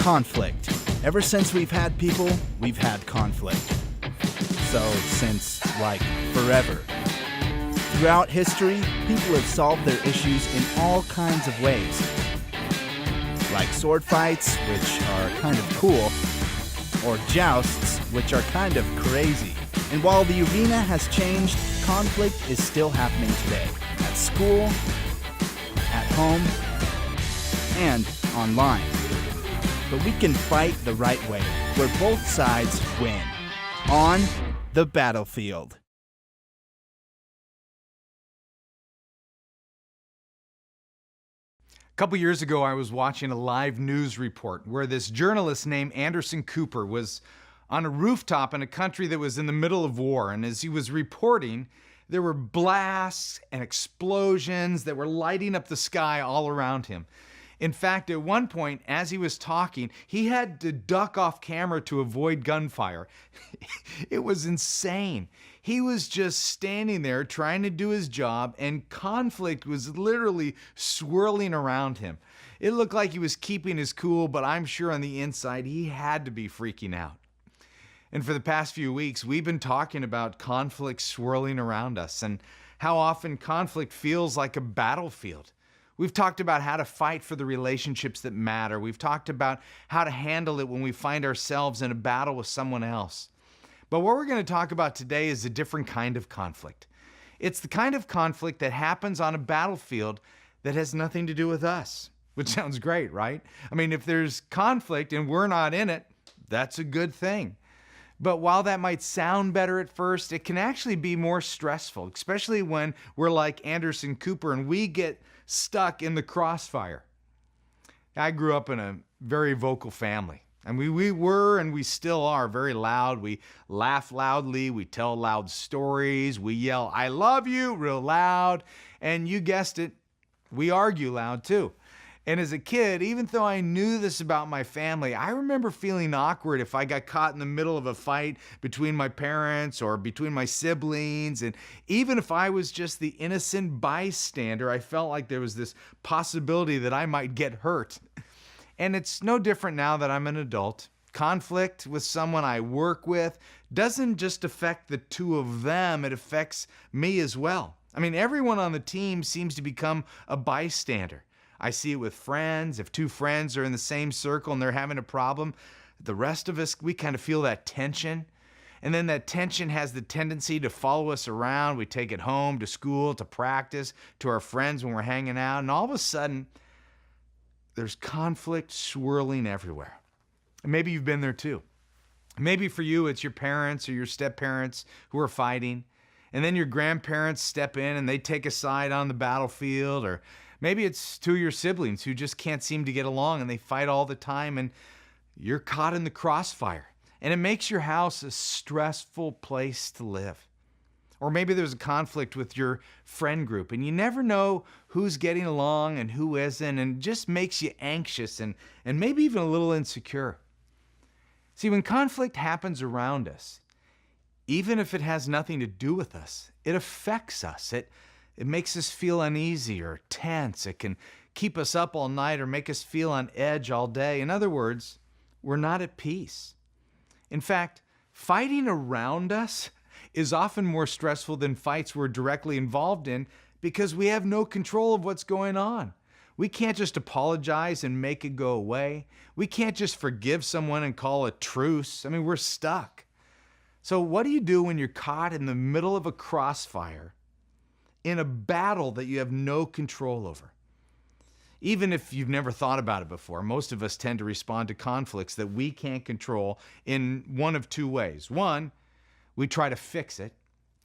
Conflict. Ever since we've had people, we've had conflict. So, since, forever. Throughout history, people have solved their issues in all kinds of ways. Like sword fights, which are kind of cool, or jousts, which are kind of crazy. And while the arena has changed, conflict is still happening today. At school, at home, and online. But we can fight the right way, where both sides win. On the battlefield. A couple years ago, I was watching a live news report where this journalist named Anderson Cooper was on a rooftop in a country that was in the middle of war. And as he was reporting, there were blasts and explosions that were lighting up the sky all around him. In fact, at one point, as he was talking, he had to duck off camera to avoid gunfire. It was insane. He was just standing there trying to do his job, and conflict was literally swirling around him. It looked like he was keeping his cool, but I'm sure on the inside he had to be freaking out. And for the past few weeks, we've been talking about conflict swirling around us and how often conflict feels like a battlefield. We've talked about how to fight for the relationships that matter. We've talked about how to handle it when we find ourselves in a battle with someone else. But what we're going to talk about today is a different kind of conflict. It's the kind of conflict that happens on a battlefield that has nothing to do with us, which sounds great, right? I mean, if there's conflict and we're not in it, that's a good thing. But while that might sound better at first, it can actually be more stressful, especially when we're like Anderson Cooper and we get stuck in the crossfire. I grew up in a very vocal family. And we were and we still are very loud. We laugh loudly. We tell loud stories. We yell, "I love you," real loud. And you guessed it, we argue loud too. And as a kid, even though I knew this about my family, I remember feeling awkward if I got caught in the middle of a fight between my parents or between my siblings. And even if I was just the innocent bystander, I felt like there was this possibility that I might get hurt. And it's no different now that I'm an adult. Conflict with someone I work with doesn't just affect the two of them, it affects me as well. I mean, everyone on the team seems to become a bystander. I see it with friends. If two friends are in the same circle and they're having a problem, the rest of us, we kind of feel that tension. And then that tension has the tendency to follow us around. We take it home, to school, to practice, to our friends when we're hanging out. And all of a sudden, there's conflict swirling everywhere. And maybe you've been there too. Maybe for you, it's your parents or your step-parents who are fighting. And then your grandparents step in and they take a side on the battlefield. Or maybe it's two of your siblings who just can't seem to get along and they fight all the time and you're caught in the crossfire. And it makes your house a stressful place to live. Or maybe there's a conflict with your friend group and you never know who's getting along and who isn't, and it just makes you anxious and maybe even a little insecure. See, when conflict happens around us, even if it has nothing to do with us, it affects us. It makes us feel uneasy or tense. It can keep us up all night or make us feel on edge all day. In other words, we're not at peace. In fact, fighting around us is often more stressful than fights we're directly involved in because we have no control of what's going on. We can't just apologize and make it go away. We can't just forgive someone and call a truce. I mean, we're stuck. So what do you do when you're caught in the middle of a crossfire in a battle that you have no control over? Even if you've never thought about it before, most of us tend to respond to conflicts that we can't control in one of two ways. One, we try to fix it,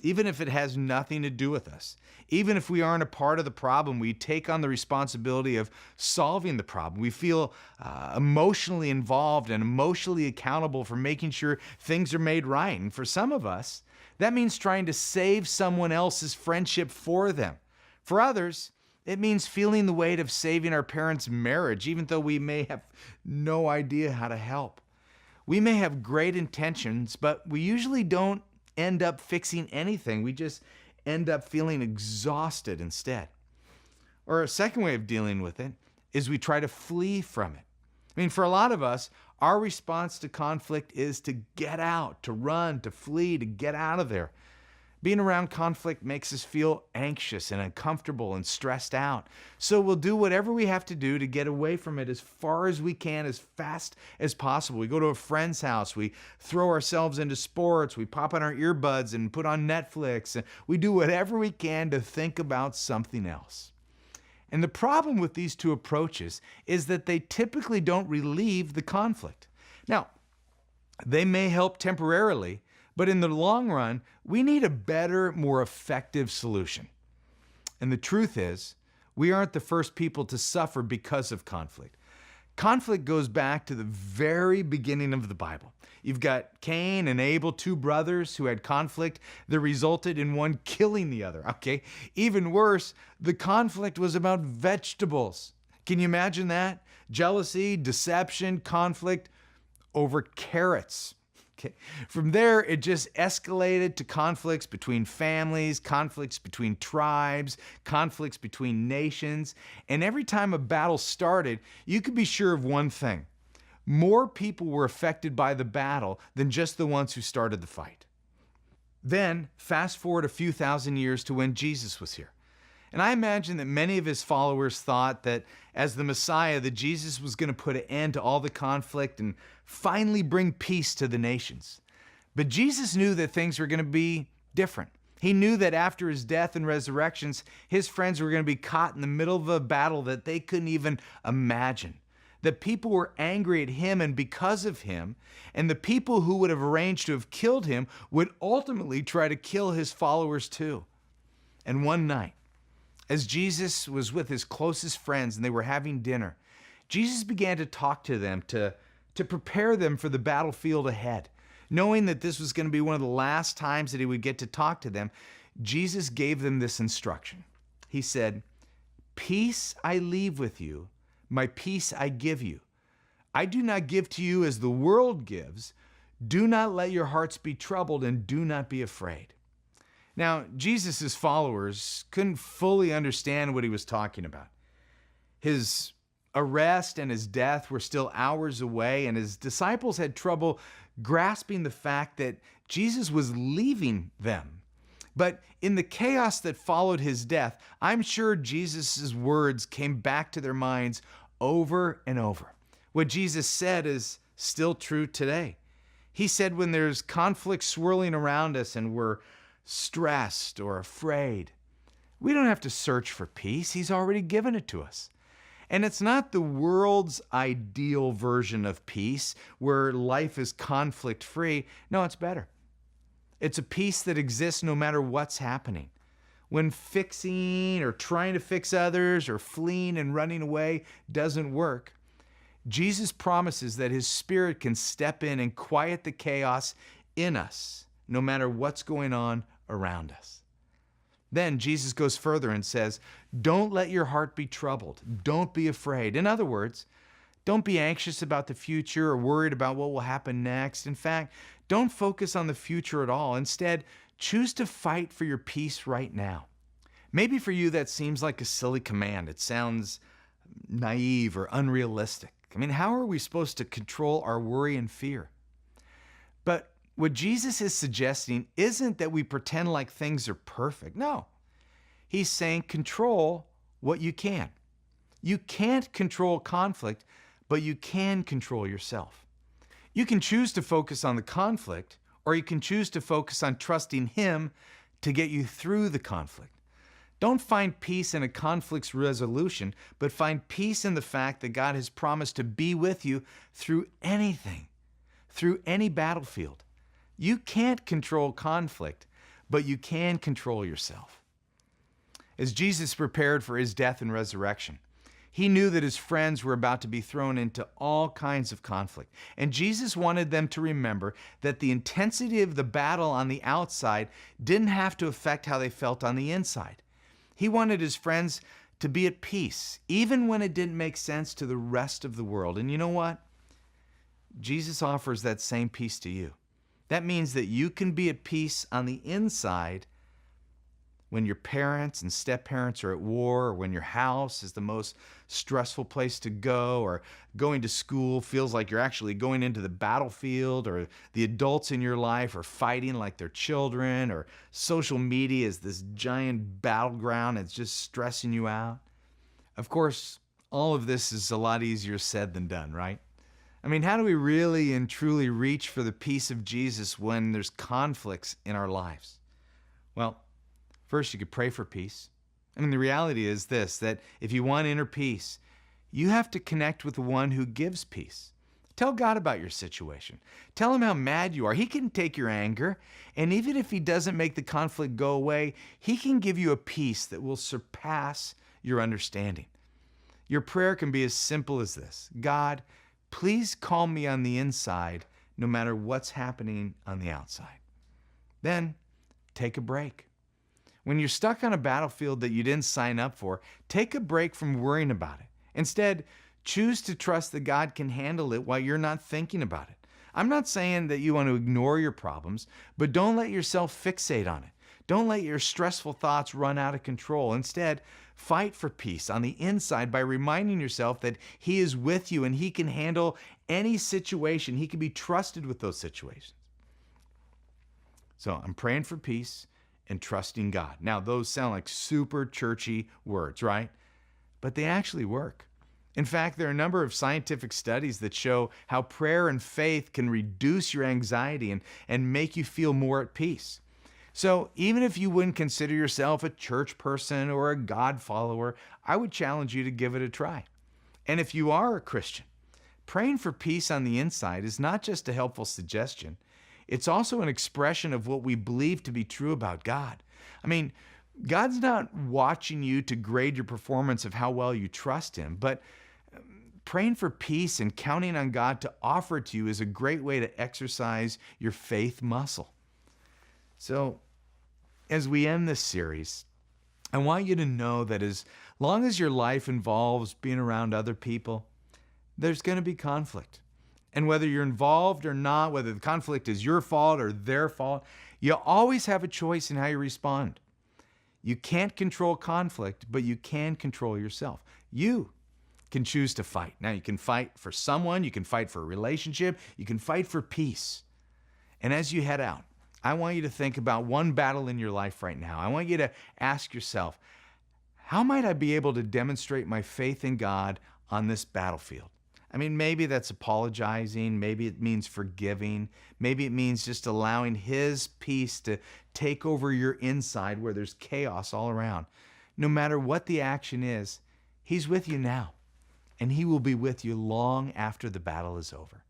even if it has nothing to do with us. Even if we aren't a part of the problem, we take on the responsibility of solving the problem. We feel emotionally involved and emotionally accountable for making sure things are made right. And for some of us, that means trying to save someone else's friendship for them. For others, it means feeling the weight of saving our parents' marriage, even though we may have no idea how to help. We may have great intentions, but we usually don't end up fixing anything. We just end up feeling exhausted instead. Or a second way of dealing with it is we try to flee from it. I mean, for a lot of us, our response to conflict is to get out, to run, to flee, to get out of there. Being around conflict makes us feel anxious and uncomfortable and stressed out. So we'll do whatever we have to do to get away from it as far as we can, as fast as possible. We go to a friend's house, we throw ourselves into sports, we pop on our earbuds and put on Netflix, and we do whatever we can to think about something else. And the problem with these two approaches is that they typically don't relieve the conflict. Now, they may help temporarily, but in the long run, we need a better, more effective solution. And the truth is, we aren't the first people to suffer because of conflict. Conflict goes back to the very beginning of the Bible. You've got Cain and Abel, two brothers who had conflict that resulted in one killing the other, okay? Even worse, the conflict was about vegetables. Can you imagine that? Jealousy, deception, conflict over carrots. Okay. From there, it just escalated to conflicts between families, conflicts between tribes, conflicts between nations. And every time a battle started, you could be sure of one thing. More people were affected by the battle than just the ones who started the fight. Then, fast forward a few thousand years to when Jesus was here. And I imagine that many of his followers thought that as the Messiah, that Jesus was going to put an end to all the conflict and finally bring peace to the nations. But Jesus knew that things were going to be different. He knew that after his death and resurrections, his friends were going to be caught in the middle of a battle that they couldn't even imagine. That people were angry at him and because of him, and the people who would have arranged to have killed him would ultimately try to kill his followers too. And one night, as Jesus was with his closest friends and they were having dinner, Jesus began to talk to them to prepare them for the battlefield ahead. Knowing that this was going to be one of the last times that he would get to talk to them, Jesus gave them this instruction. He said, "Peace I leave with you, my peace I give you. I do not give to you as the world gives. Do not let your hearts be troubled and do not be afraid." Now, Jesus' followers couldn't fully understand what he was talking about. His arrest and his death were still hours away, and his disciples had trouble grasping the fact that Jesus was leaving them. But in the chaos that followed his death, I'm sure Jesus' words came back to their minds over and over. What Jesus said is still true today. He said when there's conflict swirling around us and we're stressed or afraid, we don't have to search for peace. He's already given it to us. And it's not the world's ideal version of peace where life is conflict-free. No, it's better. It's a peace that exists no matter what's happening. When fixing or trying to fix others or fleeing and running away doesn't work, Jesus promises that his Spirit can step in and quiet the chaos in us, no matter what's going on around us. Then Jesus goes further and says, don't let your heart be troubled. Don't be afraid. In other words, don't be anxious about the future or worried about what will happen next. In fact, don't focus on the future at all. Instead, choose to fight for your peace right now. Maybe for you that seems like a silly command. It sounds naive or unrealistic. I mean, how are we supposed to control our worry and fear? But what Jesus is suggesting isn't that we pretend like things are perfect. No. He's saying control what you can. You can't control conflict, but you can control yourself. You can choose to focus on the conflict, or you can choose to focus on trusting him to get you through the conflict. Don't find peace in a conflict's resolution, but find peace in the fact that God has promised to be with you through anything, through any battlefield. You can't control conflict, but you can control yourself. As Jesus prepared for his death and resurrection, he knew that his friends were about to be thrown into all kinds of conflict. And Jesus wanted them to remember that the intensity of the battle on the outside didn't have to affect how they felt on the inside. He wanted his friends to be at peace, even when it didn't make sense to the rest of the world. And you know what? Jesus offers that same peace to you. That means that you can be at peace on the inside when your parents and step-parents are at war, or when your house is the most stressful place to go, or going to school feels like you're actually going into the battlefield, or the adults in your life are fighting like they're children, or social media is this giant battleground that's just stressing you out. Of course, all of this is a lot easier said than done, right? I mean, how do we really and truly reach for the peace of Jesus when there's conflicts in our lives? Well, first, you could pray for peace. I mean, the reality is this, that if you want inner peace, you have to connect with the one who gives peace. Tell God about your situation. Tell him how mad you are. He can take your anger, and even if he doesn't make the conflict go away, he can give you a peace that will surpass your understanding. Your prayer can be as simple as this: God, please calm me on the inside, no matter what's happening on the outside. Then, take a break. When you're stuck on a battlefield that you didn't sign up for, take a break from worrying about it. Instead, choose to trust that God can handle it while you're not thinking about it. I'm not saying that you want to ignore your problems, but don't let yourself fixate on it. Don't let your stressful thoughts run out of control. Instead, fight for peace on the inside by reminding yourself that he is with you and he can handle any situation. He can be trusted with those situations. So I'm praying for peace and trusting God. Now, those sound like super churchy words, right? But they actually work. In fact, there are a number of scientific studies that show how prayer and faith can reduce your anxiety and make you feel more at peace. So even if you wouldn't consider yourself a church person or a God follower, I would challenge you to give it a try. And if you are a Christian, praying for peace on the inside is not just a helpful suggestion. It's also an expression of what we believe to be true about God. I mean, God's not watching you to grade your performance of how well you trust him, but praying for peace and counting on God to offer it to you is a great way to exercise your faith muscle. So, as we end this series, I want you to know that as long as your life involves being around other people, there's going to be conflict. And whether you're involved or not, whether the conflict is your fault or their fault, you always have a choice in how you respond. You can't control conflict, but you can control yourself. You can choose to fight. Now, you can fight for someone, you can fight for a relationship, you can fight for peace. And as you head out, I want you to think about one battle in your life right now. I want you to ask yourself, how might I be able to demonstrate my faith in God on this battlefield? I mean, maybe that's apologizing. Maybe it means forgiving. Maybe it means just allowing his peace to take over your inside where there's chaos all around. No matter what the action is, he's with you now, and he will be with you long after the battle is over.